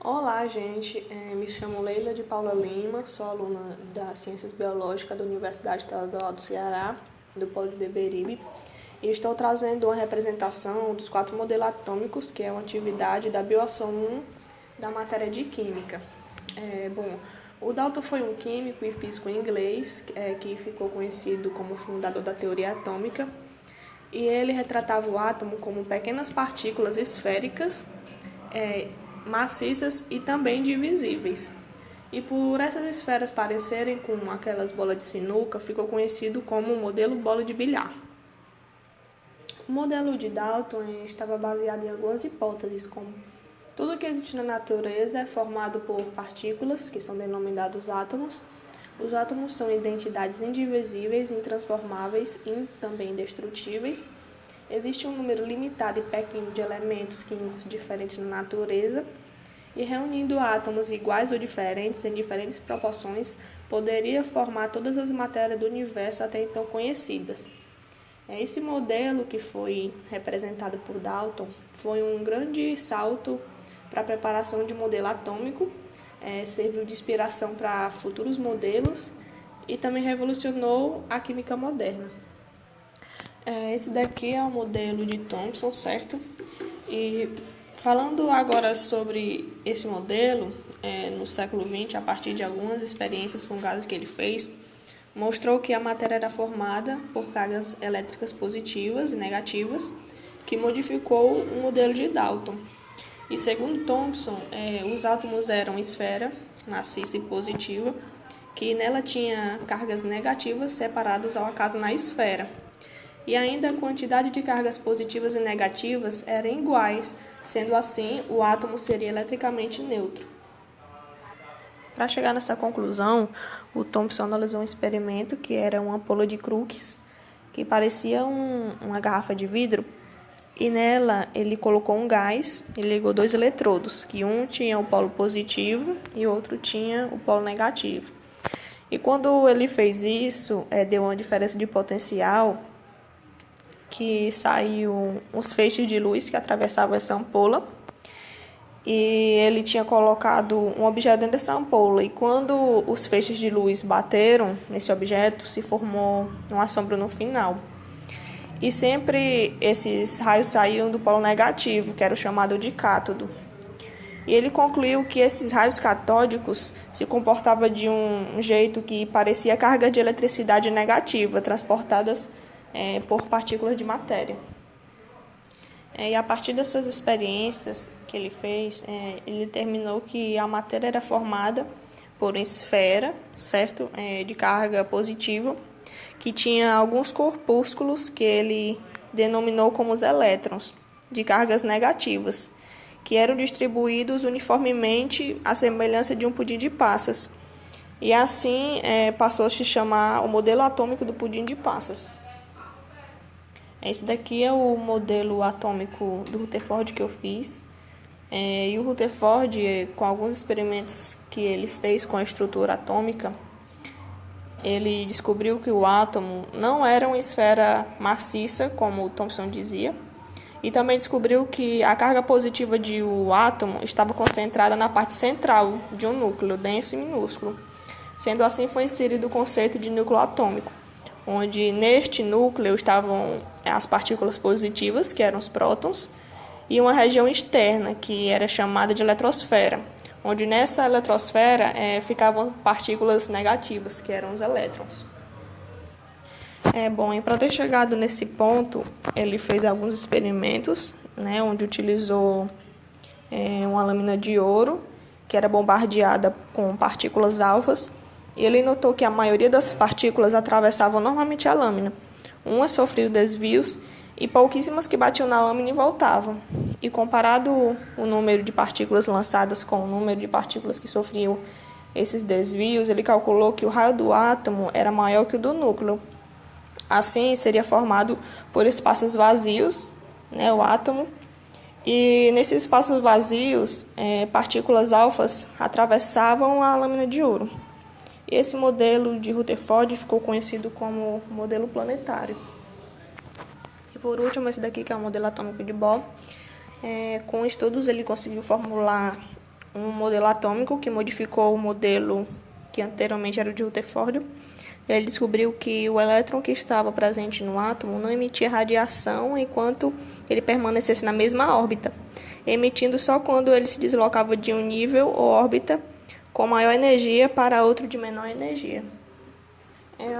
Olá, gente. Me chamo Leila de Paula Lima, sou aluna das Ciências Biológicas da Universidade Estadual do Ceará, do Polo de Beberibe, e estou trazendo uma representação dos 4 modelos atômicos, que é uma atividade da Bioação 1 da matéria de Química. O Dalton foi um químico e físico inglês que ficou conhecido como fundador da teoria atômica, e ele retratava o átomo como pequenas partículas esféricas, maciças e também divisíveis. E por essas esferas parecerem com aquelas bolas de sinuca, ficou conhecido como o modelo bola de bilhar. O modelo de Dalton estava baseado em algumas hipóteses, como tudo que existe na natureza é formado por partículas, que são denominados átomos. Os átomos são identidades indivisíveis, intransformáveis e também indestrutíveis. Existe um número limitado e pequeno de elementos químicos diferentes na natureza, e reunindo átomos iguais ou diferentes em diferentes proporções, poderia formar todas as matérias do universo até então conhecidas. Esse modelo, que foi representado por Dalton, foi um grande salto para a preparação de modelo atômico, serviu de inspiração para futuros modelos e também revolucionou a química moderna. Esse daqui é o modelo de Thomson, certo? E falando agora sobre esse modelo, no século XX, a partir de algumas experiências com gases que ele fez, mostrou que a matéria era formada por cargas elétricas positivas e negativas, que modificou o modelo de Dalton. E segundo Thomson, os átomos eram esfera, maciça e positiva, que nela tinha cargas negativas separadas ao acaso na esfera. E ainda a quantidade de cargas positivas e negativas eram iguais, sendo assim, o átomo seria eletricamente neutro. Para chegar nessa conclusão, o Thomson analisou um experimento que era uma ampola de Crookes, que parecia uma garrafa de vidro, e nela ele colocou um gás e ligou 2 eletrodos, que um tinha o polo positivo e o outro tinha o polo negativo. E quando ele fez isso, deu uma diferença de potencial, que saiu uns feixes de luz que atravessavam essa ampola, e ele tinha colocado um objeto dentro dessa ampola, e quando os feixes de luz bateram nesse objeto, se formou uma sombra no final. E sempre esses raios saíam do polo negativo, que era o chamado de cátodo. E ele concluiu que esses raios catódicos se comportavam de um jeito que parecia carga de eletricidade negativa, transportadas por partículas de matéria. E a partir dessas experiências que ele fez, ele determinou que a matéria era formada por uma esfera, certo? De carga positiva, que tinha alguns corpúsculos que ele denominou como os elétrons, de cargas negativas, que eram distribuídos uniformemente à semelhança de um pudim de passas. E assim passou a se chamar o modelo atômico do pudim de passas. Esse daqui é o modelo atômico do Rutherford que eu fiz. E o Rutherford, com alguns experimentos que ele fez com a estrutura atômica, ele descobriu que o átomo não era uma esfera maciça, como o Thomson dizia, e também descobriu que a carga positiva de um átomo estava concentrada na parte central de um núcleo denso e minúsculo. Sendo assim, foi inserido o conceito de núcleo atômico, onde neste núcleo estavam as partículas positivas, que eram os prótons, e uma região externa, que era chamada de eletrosfera, onde nessa eletrosfera ficavam partículas negativas, que eram os elétrons. E para ter chegado nesse ponto, ele fez alguns experimentos, onde utilizou uma lâmina de ouro, que era bombardeada com partículas alfas, e ele notou que a maioria das partículas atravessavam normalmente a lâmina. Umas sofriam desvios e pouquíssimas que batiam na lâmina e voltavam. E comparado o número de partículas lançadas com o número de partículas que sofriam esses desvios, ele calculou que o raio do átomo era maior que o do núcleo. Assim, seria formado por espaços vazios, o átomo, e nesses espaços vazios, partículas alfas atravessavam a lâmina de ouro. Esse modelo de Rutherford ficou conhecido como modelo planetário. E por último, esse daqui que é o modelo atômico de Bohr. Com estudos ele conseguiu formular um modelo atômico que modificou o modelo que anteriormente era o de Rutherford. Ele descobriu que o elétron que estava presente no átomo não emitia radiação enquanto ele permanecesse na mesma órbita, emitindo só quando ele se deslocava de um nível ou órbita com maior energia para outro de menor energia.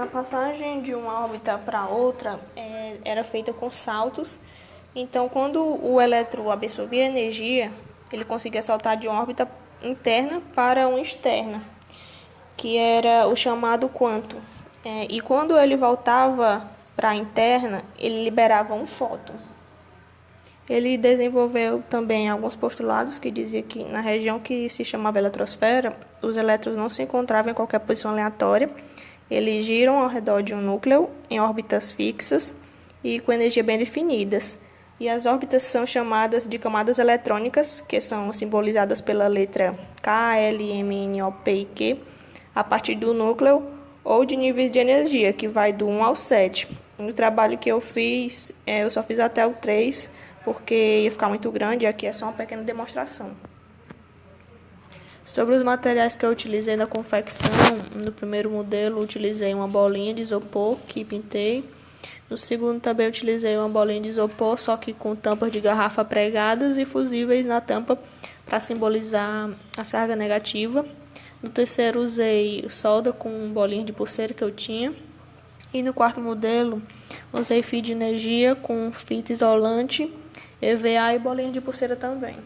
A passagem de uma órbita para outra era feita com saltos. Então, quando o elétron absorvia energia, ele conseguia saltar de uma órbita interna para uma externa, que era o chamado quanto. E quando ele voltava para a interna, ele liberava um fóton. Ele desenvolveu também alguns postulados que dizia que na região que se chamava eletrosfera, os elétrons não se encontravam em qualquer posição aleatória. Eles giram ao redor de um núcleo em órbitas fixas e com energia bem definidas. E as órbitas são chamadas de camadas eletrônicas, que são simbolizadas pela letra K, L, M, N, O, P e Q, a partir do núcleo ou de níveis de energia, que vai do 1 ao 7. No trabalho que eu fiz, eu só fiz até o 3, porque ia ficar muito grande, e aqui é só uma pequena demonstração. Sobre os materiais que eu utilizei na confecção, no primeiro modelo utilizei uma bolinha de isopor que pintei. No segundo também utilizei uma bolinha de isopor, só que com tampas de garrafa pregadas e fusíveis na tampa para simbolizar a carga negativa. No terceiro usei solda com bolinha de pulseira que eu tinha. E no quarto modelo usei fio de energia com fita isolante, EVA e bolinha de pulseira também.